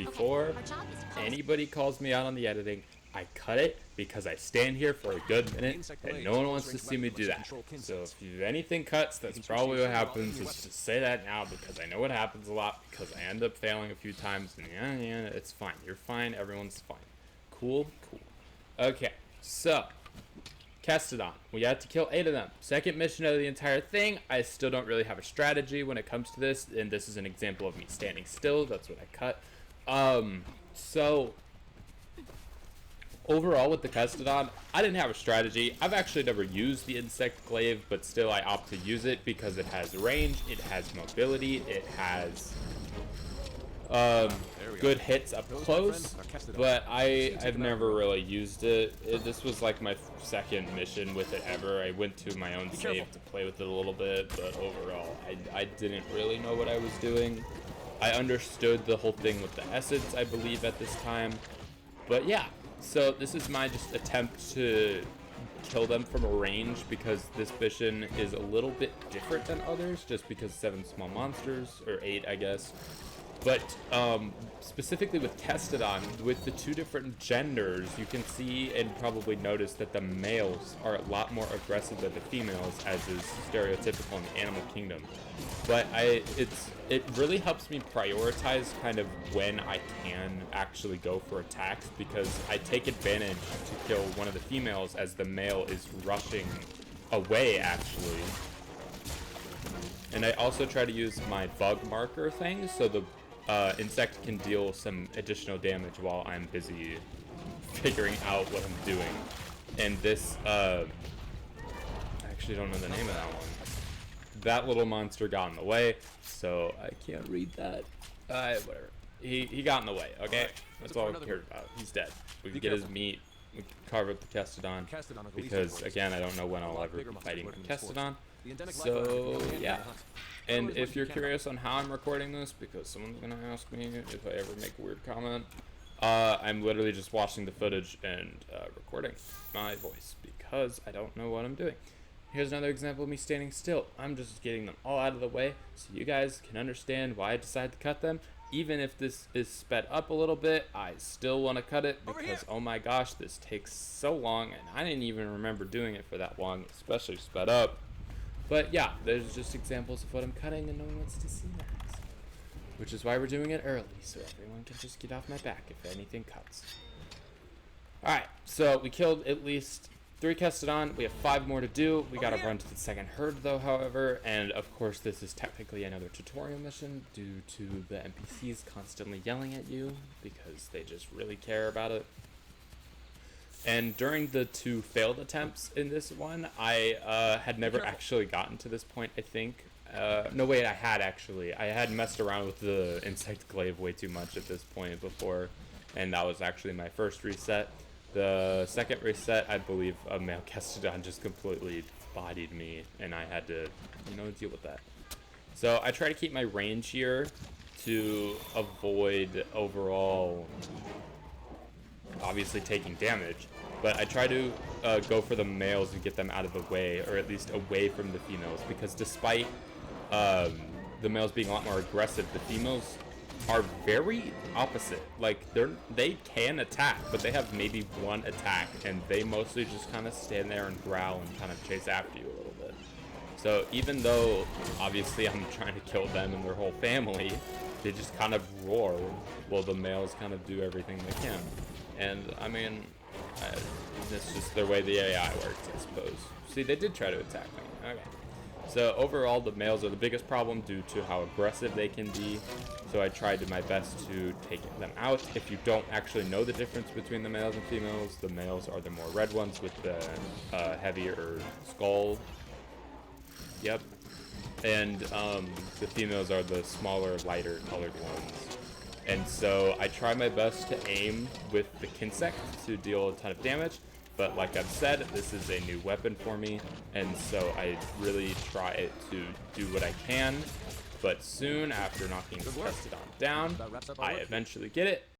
before anybody calls me out on the editing, I cut it because I stand here for a good minute and no one wants to see me do that. So if anything cuts, that's probably what happens. Let's just say that now because I know it happens a lot because I end up failing a few times and yeah, it's fine. You're fine. Everyone's fine. Cool. Okay, so Kestodon. We had to kill 8 of them. Second mission of the entire thing. I still don't really have a strategy when it comes to this, and this is an example of me standing still. That's what I cut. So overall with the Kestodon, I didn't have a strategy. I've actually never used the insect glaive, but still I opt to use it because it has range, it has mobility, it has good hits up close, but I've never really used it. This was like my second mission with it ever. I went to my own save to play with it a little bit, but overall I didn't really know what I was doing. I understood the whole thing with the essence, I believe, at this time, but yeah. So this is my just attempt to kill them from a range because this mission is a little bit different than others just because 7 small monsters, or 8 I guess. But specifically with Kestodon, with the 2 different genders, you can see and probably notice that the males are a lot more aggressive than the females, as is stereotypical in the animal kingdom. But it really helps me prioritize kind of when I can actually go for attacks, because I take advantage to kill one of the females as the male is rushing away actually. And I also try to use my bug marker thing so the insect can deal some additional damage while I'm busy figuring out what I'm doing. And this, I actually don't know the name of that one. That little monster got in the way, so I can't read that. Whatever. He got in the way, okay? That's all I cared about. He's dead. We can get his meat. We can carve up the Kestodon, because, again, I don't know when I'll ever be fighting with Kestodon. So, yeah. And if you're curious on how I'm recording this, because someone's going to ask me if I ever make a weird comment, I'm literally just watching the footage and recording my voice, because I don't know what I'm doing. Here's another example of me standing still. I'm just getting them all out of the way so you guys can understand why I decided to cut them. Even if this is sped up a little bit, I still want to cut it because, oh my gosh, this takes so long, and I didn't even remember doing it for that long, especially sped up. But yeah, there's just examples of what I'm cutting, and no one wants to see that. So, which is why we're doing it early, so everyone can just get off my back if anything cuts. Alright, so we killed at least 3 Kestodon. We have 5 more to do. We gotta run to the second herd though, however, and of course this is technically another tutorial mission due to the NPCs constantly yelling at you because they just really care about it. And during the 2 failed attempts in this one, I had never actually gotten to this point, I think. No, wait, I had actually. I had messed around with the insect glaive way too much at this point before, and that was actually my first reset. The second reset, I believe a male Kestodon just completely bodied me, and I had to, deal with that. So I try to keep my range here to avoid overall, obviously, taking damage. But I try to go for the males and get them out of the way, or at least away from the females, because despite the males being a lot more aggressive, the females are very opposite. Like, they can attack, but they have maybe 1 attack, and they mostly just kind of stand there and growl and kind of chase after you a little bit. So even though obviously I'm trying to kill them and their whole family, they just kind of roar while the males kind of do everything they can. And I mean, that's just the way the AI works, I suppose. See, they did try to attack me. Okay. So overall, the males are the biggest problem due to how aggressive they can be. So I tried my best to take them out. If you don't actually know the difference between the males and females, the males are the more red ones with the heavier skull. Yep. And the females are the smaller, lighter colored ones. And so I try my best to aim with the Kinsect to deal a ton of damage. But like I've said, this is a new weapon for me, and so I really try to do what I can. But soon, after knocking this Kestodon down, I eventually get it,